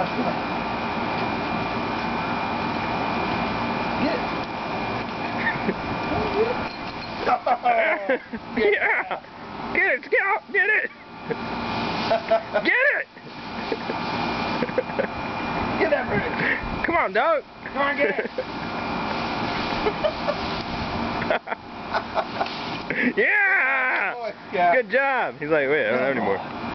Get it. Yeah. Get it. Get out. Get it. Get it. Get that bird. Come on, dog. Come on, get it. Yeah. Yeah. Good job. He's like, wait, I don't have any more.